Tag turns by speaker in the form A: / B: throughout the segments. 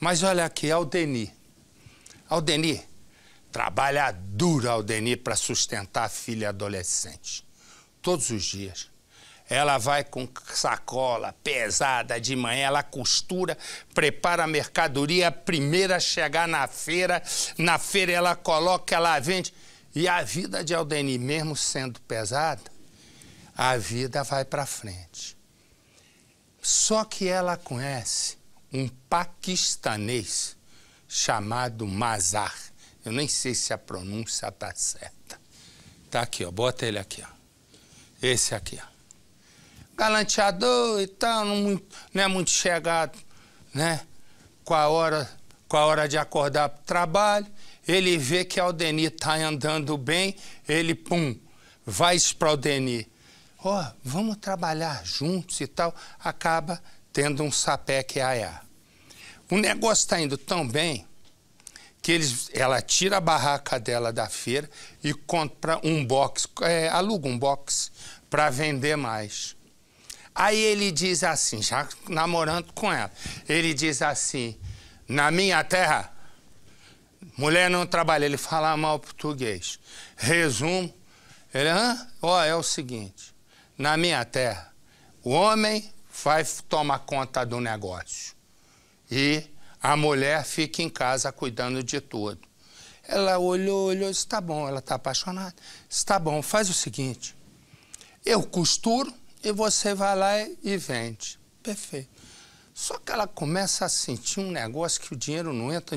A: Mas olha aqui, Aldeni. Aldeni, trabalha duro, Aldeni, para sustentar a filha adolescente. Todos os dias. Ela vai com sacola pesada de manhã, ela costura, prepara a mercadoria, a primeira a chegar na feira ela coloca, ela vende. E a vida de Aldeni, mesmo sendo pesada, a vida vai para frente. Só que ela conhece um paquistanês chamado Mazhar. Eu nem sei se a pronúncia está certa. Tá aqui, ó, bota ele aqui, ó. Esse aqui, ó. Galanteador e tal, não é muito chegado, né? Com a hora de acordar para o trabalho, ele vê que a Aldeni está andando bem, ele, pum, vai para a Aldeni. Ó, vamos trabalhar juntos e tal, acaba tendo um sapeque-aiá. O negócio está indo tão bem que ela tira a barraca dela da feira e compra um box, aluga um box para vender mais. Aí ele diz assim, já namorando com ela, ele diz assim, na minha terra, mulher não trabalha, ele fala mal português. Resumo, ele, é o seguinte, na minha terra, o homem vai tomar conta do negócio e a mulher fica em casa cuidando de tudo. Ela olhou, disse, tá bom, ela está apaixonada. Disse, tá bom, faz o seguinte, eu costuro e você vai lá e vende. Perfeito. Só que ela começa a sentir um negócio que o dinheiro não entra,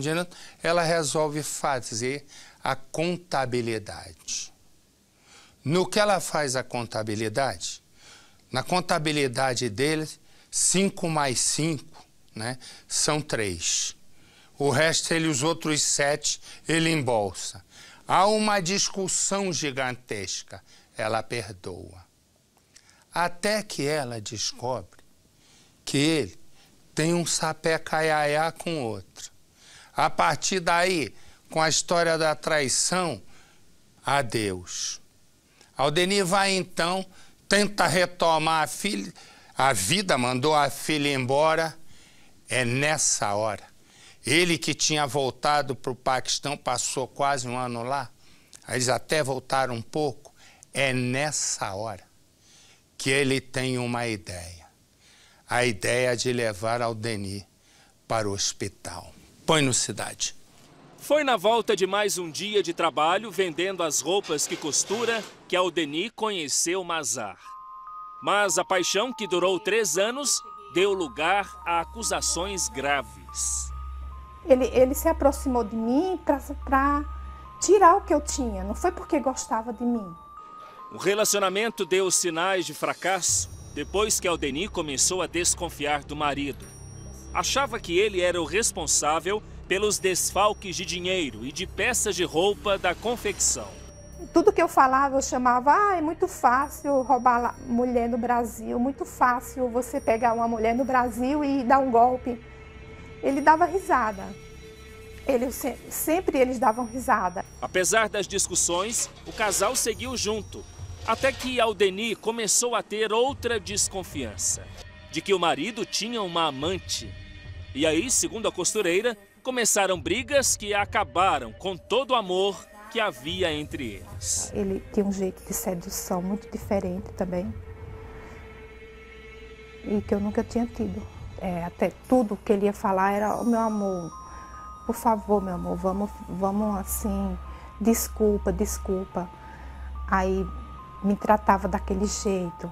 A: ela resolve fazer a contabilidade. No que ela faz a contabilidade, na contabilidade dele, 5 mais 5, né, são 3. O resto, os outros 7, ele embolsa. Há uma discussão gigantesca, ela perdoa. Até que ela descobre que ele tem um sapeca-aiá com outro. A partir daí, com a história da traição, adeus. Aldeni vai então, tenta retomar a vida, mandou a filha embora. É nessa hora. Ele que tinha voltado para o Paquistão, passou quase um ano lá, eles até voltaram um pouco, é nessa hora que ele tem uma ideia. A ideia de levar Aldeni para o hospital. Põe no Cidade.
B: Foi na volta de mais um dia de trabalho, vendendo as roupas que costura, que Aldeni conheceu Mazhar. Mas a paixão, que durou 3 anos, deu lugar a acusações graves.
C: Ele se aproximou de mim para tirar o que eu tinha, não foi porque gostava de mim.
B: O relacionamento deu sinais de fracasso depois que Aldeni começou a desconfiar do marido. Achava que ele era o responsável pelos desfalques de dinheiro e de peças de roupa da confecção.
C: Tudo que eu falava, eu chamava, é muito fácil roubar mulher no Brasil, muito fácil você pegar uma mulher no Brasil e dar um golpe. Ele dava risada. Sempre eles davam risada.
B: Apesar das discussões, o casal seguiu junto. Até que Aldeni começou a ter outra desconfiança, de que o marido tinha uma amante. E aí, segundo a costureira, começaram brigas que acabaram com todo o amor que havia entre eles.
C: Ele tinha um jeito de sedução muito diferente também, e que eu nunca tinha tido. Até tudo que ele ia falar era, oh, meu amor, por favor, meu amor, vamos assim, desculpa. Aí me tratava daquele jeito.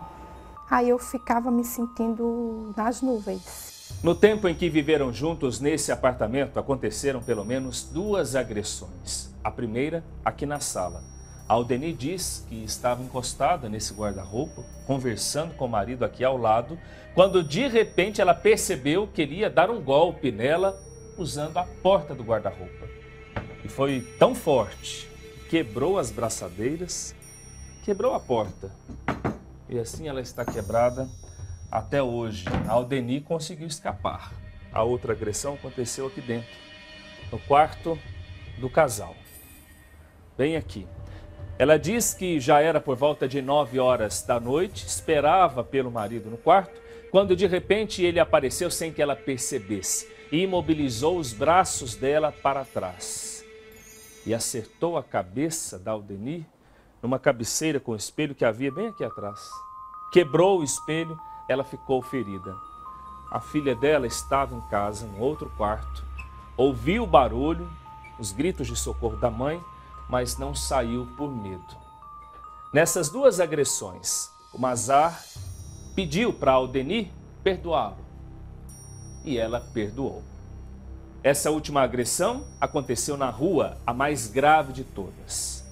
C: Aí eu ficava me sentindo nas nuvens.
B: No tempo em que viveram juntos nesse apartamento, aconteceram pelo menos 2 agressões. A primeira, aqui na sala. A Aldeni diz que estava encostada nesse guarda-roupa, conversando com o marido aqui ao lado, quando de repente ela percebeu que ele ia dar um golpe nela, usando a porta do guarda-roupa. E foi tão forte, quebrou as braçadeiras, quebrou a porta. E assim ela está quebrada até hoje. A Aldeni conseguiu escapar. A outra agressão aconteceu aqui dentro, no quarto do casal. Bem aqui. Ela diz que já era por volta de 9 horas da noite, esperava pelo marido no quarto, quando de repente ele apareceu sem que ela percebesse. e imobilizou os braços dela para trás. E acertou a cabeça da Aldeni numa cabeceira com espelho que havia bem aqui atrás. Quebrou o espelho, ela ficou ferida. A filha dela estava em casa, no outro quarto, ouviu o barulho, os gritos de socorro da mãe, mas não saiu por medo. Nessas duas agressões, o Mazar pediu para Aldeni perdoá-lo e ela perdoou. Essa última agressão aconteceu na rua, a mais grave de todas.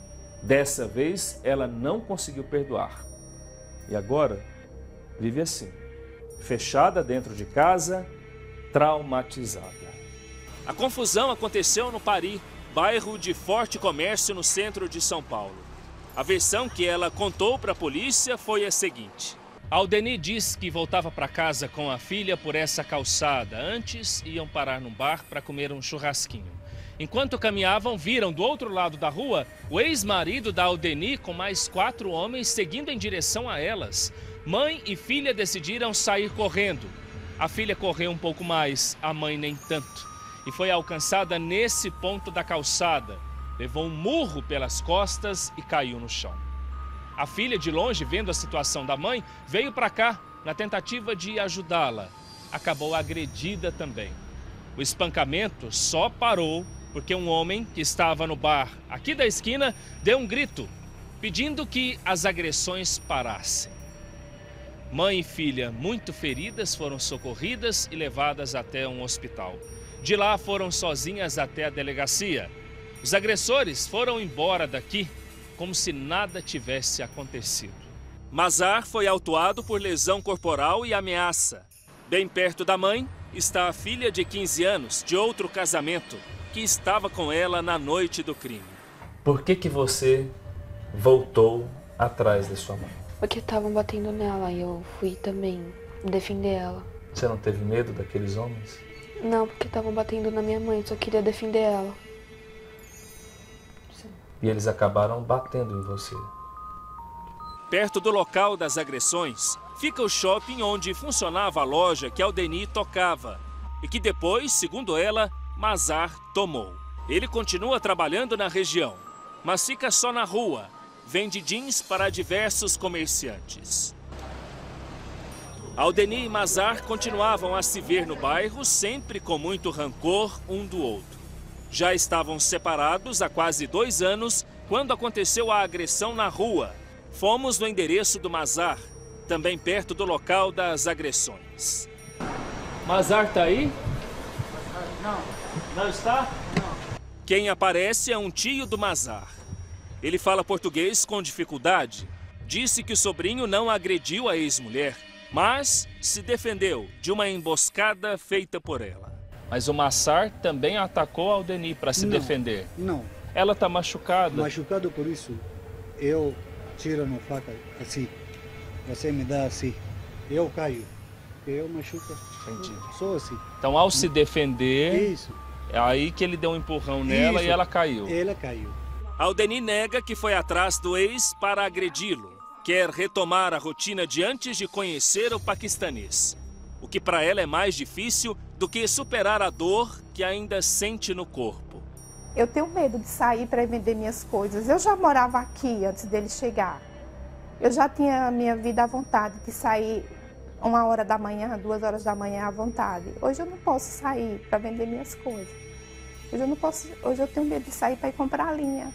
B: Dessa vez, ela não conseguiu perdoar. E agora, vive assim, fechada dentro de casa, traumatizada. A confusão aconteceu no Pari, bairro de forte comércio no centro de São Paulo. A versão que ela contou para a polícia foi a seguinte. Aldeni diz que voltava para casa com a filha por essa calçada. Antes, iam parar num bar para comer um churrasquinho. Enquanto caminhavam, viram do outro lado da rua o ex-marido da Aldeni com mais 4 homens seguindo em direção a elas. Mãe e filha decidiram sair correndo. A filha correu um pouco mais, a mãe nem tanto. E foi alcançada nesse ponto da calçada. Levou um murro pelas costas e caiu no chão. A filha, de longe, vendo a situação da mãe, veio para cá na tentativa de ajudá-la. Acabou agredida também. O espancamento só parou porque um homem que estava no bar aqui da esquina deu um grito, pedindo que as agressões parassem. Mãe e filha, muito feridas, foram socorridas e levadas até um hospital. De lá foram sozinhas até a delegacia. Os agressores foram embora daqui como se nada tivesse acontecido. Mazar foi autuado por lesão corporal e ameaça. Bem perto da mãe está a filha de 15 anos, de outro casamento, que estava com ela na noite do crime. Por que você voltou atrás da sua mãe?
D: Porque estavam batendo nela e eu fui também defender ela.
B: Você não teve medo daqueles homens?
D: Não, porque estavam batendo na minha mãe, só queria defender ela.
B: E eles acabaram batendo em você. Perto do local das agressões, fica o shopping onde funcionava a loja que Aldeni tocava e que depois, segundo ela, Mazar tomou. Ele continua trabalhando na região, mas fica só na rua, vende jeans para diversos comerciantes. Aldeni e Mazar continuavam a se ver no bairro, sempre com muito rancor um do outro. Já estavam separados há quase 2 anos, quando aconteceu a agressão na rua. Fomos no endereço do Mazar, também perto do local das agressões. Mazar tá aí?
E: Não.
B: Não está?
E: Não.
B: Quem aparece é um tio do Mazar. Ele fala português com dificuldade. Disse que o sobrinho não agrediu a ex-mulher, mas se defendeu de uma emboscada feita por ela. Mas o Mazar também atacou a Aldeni para se defender.
E: Não.
B: Ela está machucada.
E: Machucado por isso, eu tiro na faca assim. Você me dá assim. Eu caio. Eu machuco.
B: Entendi.
E: Só assim.
B: Então, ao se defender,
E: Isso.
B: é aí que ele deu um empurrão nela e ela caiu.
E: Ela caiu.
B: Aldeni nega que foi atrás do ex para agredi-lo. Quer retomar a rotina de antes de conhecer o paquistanês. O que para ela é mais difícil do que superar a dor que ainda sente no corpo.
C: Eu tenho medo de sair para vender minhas coisas. Eu já morava aqui antes dele chegar. Eu já tinha a minha vida à vontade de sair 1h da manhã, 2h da manhã à vontade. Hoje eu não posso sair para vender minhas coisas. Hoje eu tenho medo de sair para ir comprar linha,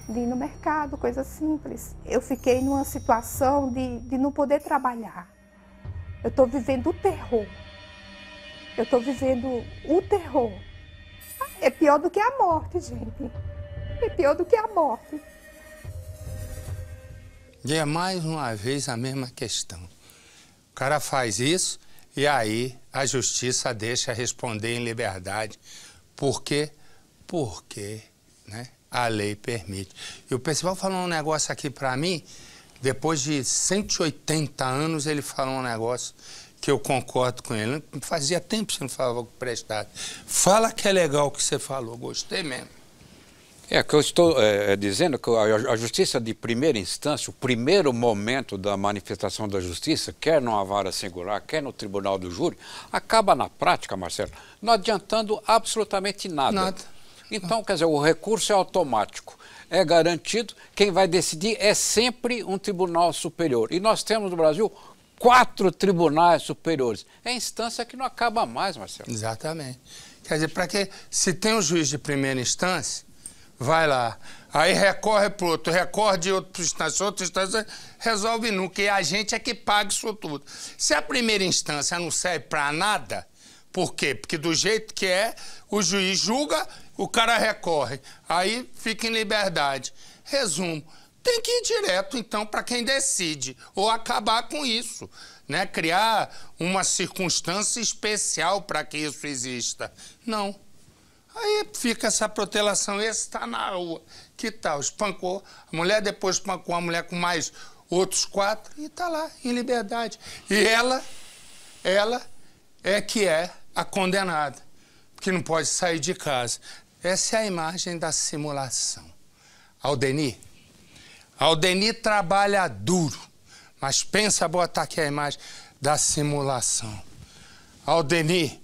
C: de ir no mercado, coisa simples. Eu fiquei numa situação de não poder trabalhar. Eu estou vivendo o terror. Eu estou vivendo o terror. É pior do que a morte, gente. É pior do que a morte.
A: E é mais uma vez a mesma questão. O cara faz isso e aí a justiça deixa responder em liberdade. Por quê? Porque, né, a lei permite. E o pessoal falou um negócio aqui para mim. Depois de 180 anos, ele falou um negócio que eu concordo com ele. Fazia tempo que você não falava com prestado. Fala que é legal o que você falou, gostei mesmo.
F: É que eu estou dizendo que a justiça de primeira instância, o primeiro momento da manifestação da justiça, quer numa vara singular, quer no tribunal do júri, acaba na prática, Marcelo, não adiantando absolutamente nada. Então, quer dizer, o recurso é automático, é garantido, quem vai decidir é sempre um tribunal superior. E nós temos no Brasil 4 tribunais superiores. É instância que não acaba mais, Marcelo.
A: Exatamente. Quer dizer, para que se tem um juiz de primeira instância, vai lá, aí recorre para o outro, recorre de outra instância, resolve nunca. E a gente é que paga isso tudo. Se a primeira instância não serve para nada, por quê? Porque do jeito que é, o juiz julga, o cara recorre, aí fica em liberdade. Resumo, tem que ir direto, então, para quem decide, ou acabar com isso, né? Criar uma circunstância especial para que isso exista. Não. Aí fica essa protelação, esse está na rua. Que tal? Espancou, a mulher depois espancou a mulher com mais outros 4 e está lá, em liberdade. E ela é que é a condenada, que não pode sair de casa. Essa é a imagem da simulação. Aldeni trabalha duro, mas pensa botar aqui a imagem da simulação. Aldeni,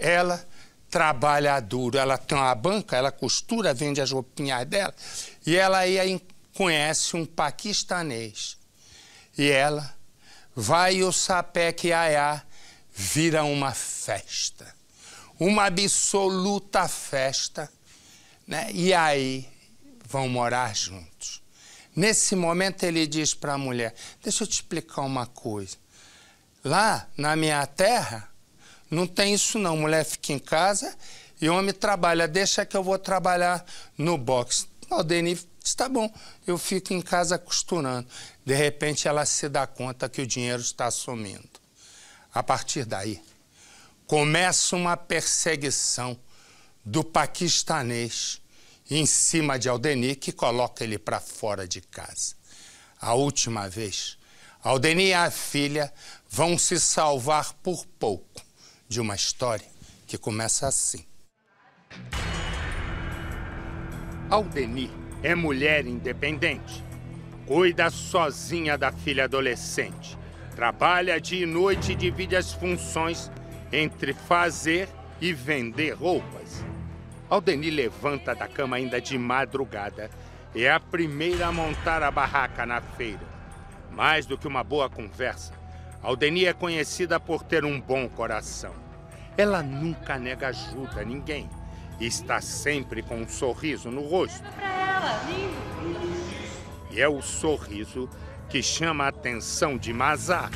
A: ela trabalha duro, ela tem uma banca, ela costura, vende as roupinhas dela, e ela aí conhece um paquistanês. E ela vai e o Sapek Yaya vira uma festa, uma absoluta festa, né? E aí vão morar juntos. Nesse momento ele diz para a mulher, deixa eu te explicar uma coisa, lá na minha terra não tem isso não, mulher fica em casa e homem trabalha, deixa que eu vou trabalhar no boxe. O Denis está bom, eu fico em casa costurando. De repente ela se dá conta que o dinheiro está sumindo. A partir daí, começa uma perseguição do paquistanês em cima de Aldeni, que coloca ele para fora de casa. A última vez, Aldeni e a filha vão se salvar por pouco de uma história que começa assim. Aldeni é mulher independente, cuida sozinha da filha adolescente, trabalha dia e noite e divide as funções entre fazer e vender roupas. Aldeni levanta da cama ainda de madrugada e é a primeira a montar a barraca na feira. Mais do que uma boa conversa, Aldeni é conhecida por ter um bom coração. Ela nunca nega ajuda a ninguém e está sempre com um sorriso no rosto. E é o sorriso que chama a atenção de Mazar,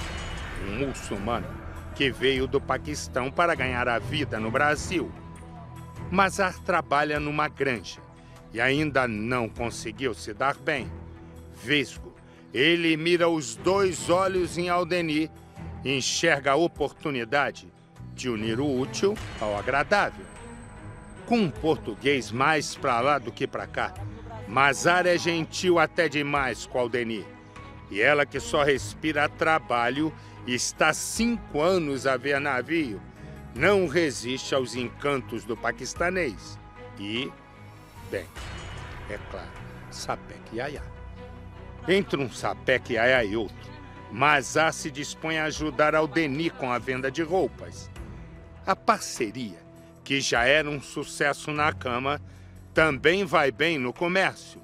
A: um muçulmano que veio do Paquistão para ganhar a vida no Brasil. Mazar trabalha numa granja e ainda não conseguiu se dar bem. Vesgo, ele mira os 2 olhos em Aldeni e enxerga a oportunidade de unir o útil ao agradável. Com um português mais pra lá do que pra cá, Mazar é gentil até demais com Aldeni. E ela, que só respira trabalho e está 5 anos a ver navio, não resiste aos encantos do paquistanês. E, bem, é claro, Sapek Yaya. Entre um Sapek Yaya e outro, Mazar se dispõe a ajudar Aldeni com a venda de roupas. A parceria, que já era um sucesso na cama, também vai bem no comércio.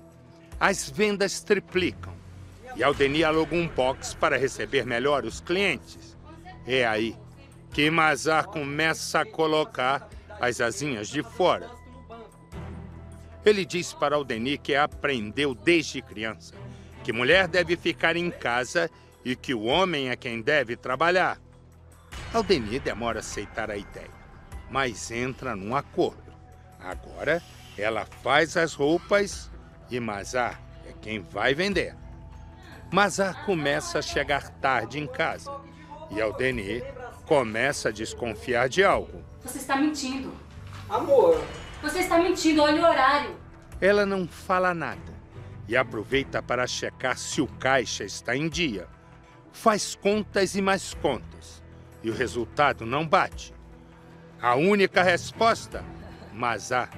A: As vendas triplicam e Aldeni aluga um box para receber melhor os clientes. É aí que Mazar começa a colocar as asinhas de fora. Ele diz para Aldeni que aprendeu desde criança que mulher deve ficar em casa e que o homem é quem deve trabalhar. Aldeni demora a aceitar a ideia, mas entra num acordo. Agora ela faz as roupas e Mazar é quem vai vender. Mazar começa a chegar tarde em casa e Aldeni começa a desconfiar de algo.
G: Você está mentindo. Amor. Você está mentindo, olha o horário.
A: Ela não fala nada e aproveita para checar se o caixa está em dia. Faz contas e mais contas e o resultado não bate. A única resposta, Mazar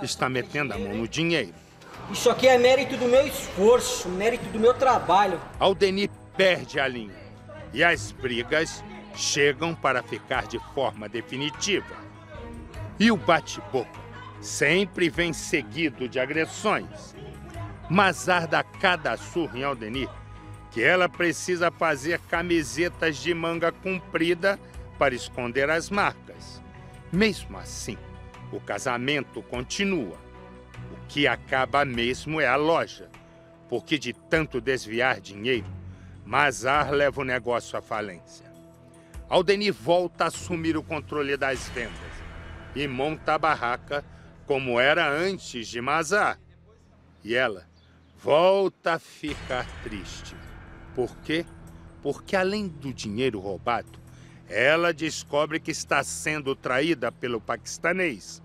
A: está metendo a mão no dinheiro.
H: Isso aqui é mérito do meu esforço, mérito do meu trabalho.
A: Aldeni perde a linha e as brigas chegam para ficar de forma definitiva. E o bate-boca sempre vem seguido de agressões. Mazar dá cada surra em Aldeni que ela precisa fazer camisetas de manga comprida para esconder as marcas. Mesmo assim, o casamento continua. O que acaba mesmo é a loja, porque de tanto desviar dinheiro, Mazar leva o negócio à falência. Aldeni volta a assumir o controle das vendas e monta a barraca como era antes de Mazar. E ela volta a ficar triste. Por quê? Porque além do dinheiro roubado, ela descobre que está sendo traída pelo paquistanês.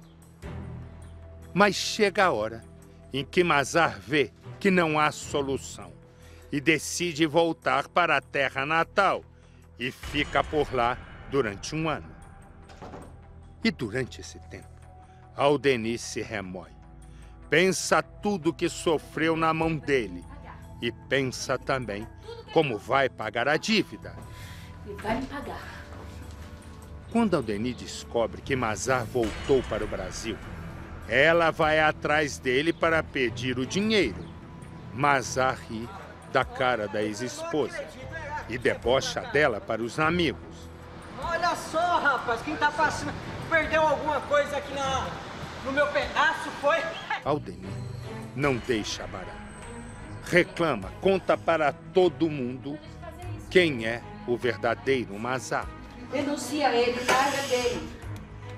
A: Mas chega a hora em que Mazar vê que não há solução e decide voltar para a terra natal e fica por lá durante um ano. E durante esse tempo, Aldeni se remói. Pensa tudo que sofreu na mão dele e pensa também como vai pagar a dívida.
G: E vai me pagar.
A: Quando Aldeni descobre que Mazar voltou para o Brasil, ela vai atrás dele para pedir o dinheiro. Mazar ri da cara da ex-esposa e debocha dela para os amigos.
H: Olha só, rapaz, quem tá passando perdeu alguma coisa aqui no meu pedaço, foi?
A: Aldeni não deixa barato. Reclama, conta para todo mundo quem é o verdadeiro Mazar.
G: Denuncia ele, larga dele.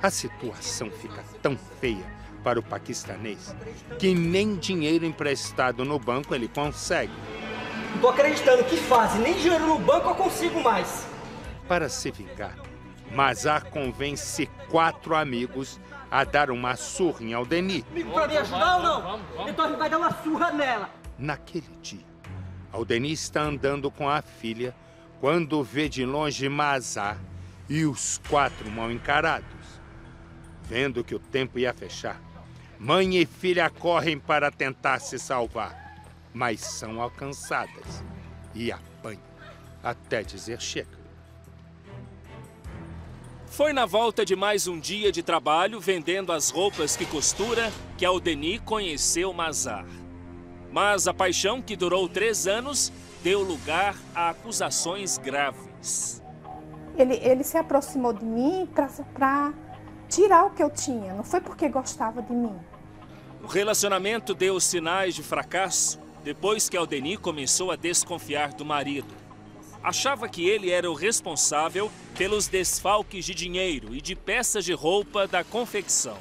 A: A situação fica tão feia para o paquistanês que nem dinheiro emprestado no banco ele consegue.
H: Não tô acreditando, que fase, nem dinheiro no banco eu consigo mais.
A: Para se vingar, Mazar convence 4 amigos a dar uma surra em Aldeni.
H: Amigo pra me ajudar ou não? Então a gente vai dar uma surra nela.
A: Naquele dia, Aldeni está andando com a filha quando vê de longe Mazar e os 4 mal encarados. Vendo que o tempo ia fechar, mãe e filha correm para tentar se salvar, mas são alcançadas e apanham até dizer chega.
B: Foi na volta de mais um dia de trabalho vendendo as roupas que costura que Aldeni conheceu Mazar. Mas a paixão, que durou 3 anos, deu lugar a acusações graves.
C: Ele se aproximou de mim para tirar o que eu tinha, não foi porque gostava de mim.
B: O relacionamento deu sinais de fracasso depois que Aldeni começou a desconfiar do marido. Achava que ele era o responsável pelos desfalques de dinheiro e de peças de roupa da confecção.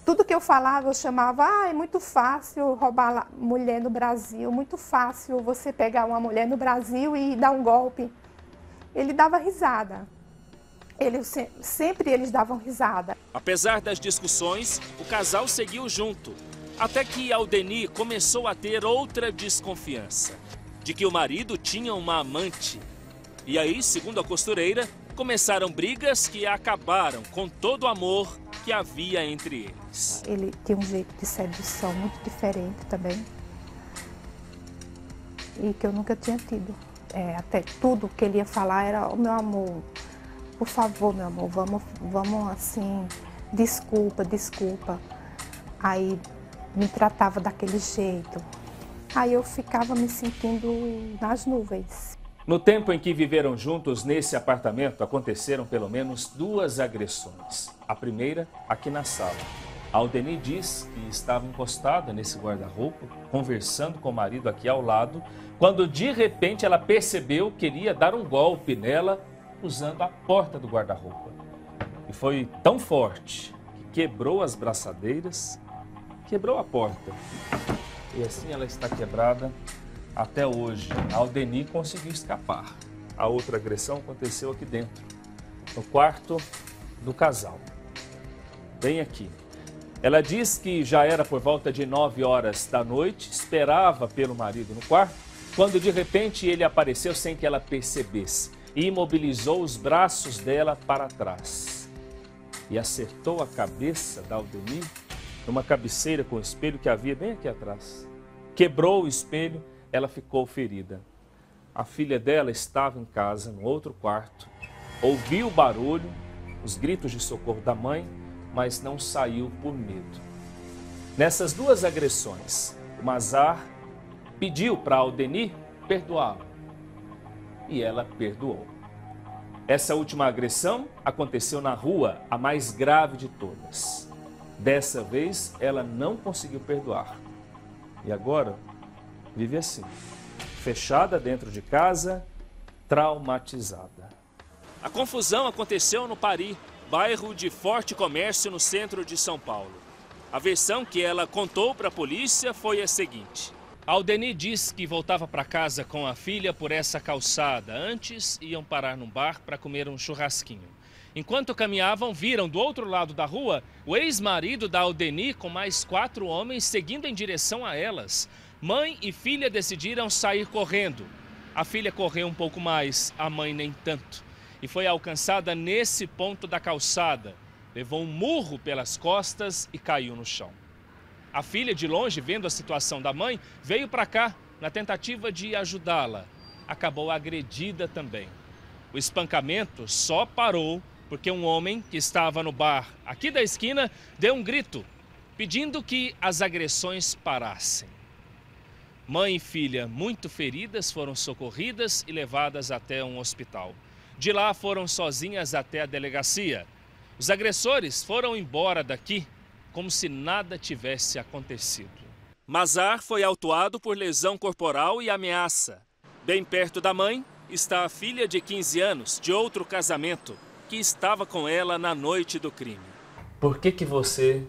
C: Tudo que eu falava, eu chamava, é muito fácil roubar mulher no Brasil, muito fácil você pegar uma mulher no Brasil e dar um golpe. Ele dava risada. Sempre eles davam risada.
B: Apesar das discussões, o casal seguiu junto, até que Aldeni começou a ter outra desconfiança, de que o marido tinha uma amante. E aí, segundo a costureira, começaram brigas que acabaram com todo o amor que havia entre eles.
C: Ele tinha um jeito de sedução muito diferente também, e que eu nunca tinha tido. Até tudo que ele ia falar era: o meu amor, por favor, meu amor, vamos assim, desculpa. Aí me tratava daquele jeito. Aí eu ficava me sentindo nas nuvens.
B: No tempo em que viveram juntos nesse apartamento, aconteceram pelo menos 2 agressões. A primeira, aqui na sala. Aldeni diz que estava encostada nesse guarda-roupa, conversando com o marido aqui ao lado, quando de repente ela percebeu que queria dar um golpe nela, usando a porta do guarda-roupa. E foi tão forte que quebrou as braçadeiras, quebrou a porta. E assim ela está quebrada até hoje. A Aldeni conseguiu escapar. A outra agressão aconteceu aqui dentro, no quarto do casal. Bem aqui. Ela diz que já era por volta de 9 horas da noite, esperava pelo marido no quarto, quando de repente ele apareceu sem que ela percebesse e imobilizou os braços dela para trás. E acertou a cabeça da Aldeni numa cabeceira com espelho que havia bem aqui atrás. Quebrou o espelho, ela ficou ferida. A filha dela estava em casa, no outro quarto, ouviu o barulho, os gritos de socorro da mãe, mas não saiu por medo. Nessas duas agressões, o Mazar pediu para Aldeni perdoá-lo e ela perdoou. Essa última agressão aconteceu na rua, a mais grave de todas. Dessa vez, ela não conseguiu perdoar. E agora, vive assim, fechada dentro de casa, traumatizada. A confusão aconteceu no Pari, bairro de forte comércio no centro de São Paulo. A versão que ela contou para a polícia foi a seguinte. Aldeni diz que voltava para casa com a filha por essa calçada. Antes, iam parar num bar para comer um churrasquinho. Enquanto caminhavam, viram do outro lado da rua o ex-marido da Aldeni com mais 4 homens seguindo em direção a elas. Mãe e filha decidiram sair correndo. A filha correu um pouco mais, a mãe nem tanto. E foi alcançada nesse ponto da calçada. Levou um murro pelas costas e caiu no chão. A filha, de longe, vendo a situação da mãe, veio para cá na tentativa de ajudá-la. Acabou agredida também. O espancamento só parou porque um homem que estava no bar aqui da esquina deu um grito, pedindo que as agressões parassem. Mãe e filha, muito feridas, foram socorridas e levadas até um hospital. De lá foram sozinhas até a delegacia. Os agressores foram embora daqui como se nada tivesse acontecido. Mazar foi autuado por lesão corporal e ameaça. Bem perto da mãe está a filha de 15 anos, de outro casamento, que estava com ela na noite do crime. Por que você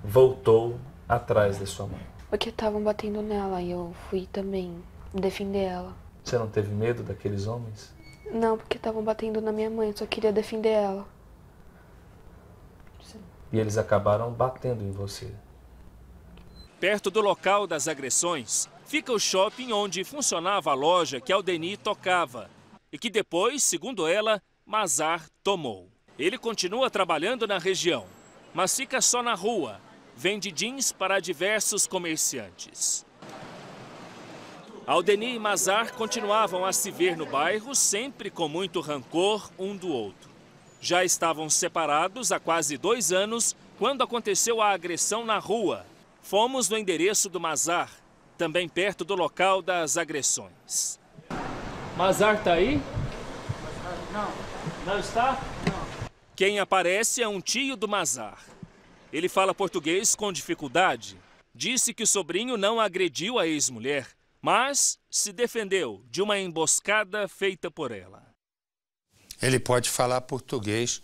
B: voltou atrás da sua mãe?
D: Porque estavam batendo nela e eu fui também defender ela.
B: Você não teve medo daqueles homens?
D: Não, porque estavam batendo na minha mãe, eu só queria defender ela.
B: E eles acabaram batendo em você. Perto do local das agressões, fica o shopping onde funcionava a loja que Aldeni tocava e que depois, segundo ela, Mazar tomou. Ele continua trabalhando na região, mas fica só na rua. Vende jeans para diversos comerciantes. Aldeni e Mazar continuavam a se ver no bairro, sempre com muito rancor um do outro. Já estavam separados há quase 2 anos, quando aconteceu a agressão na rua. Fomos no endereço do Mazar, também perto do local das agressões. Mazar está aí?
H: Não.
B: Não está?
H: Não.
B: Quem aparece é um tio do Mazar. Ele fala português com dificuldade. Disse que o sobrinho não agrediu a ex-mulher, mas se defendeu de uma emboscada feita por ela.
A: Ele pode falar português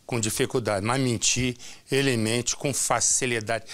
A: com dificuldade, mas mentir, ele mente com facilidade.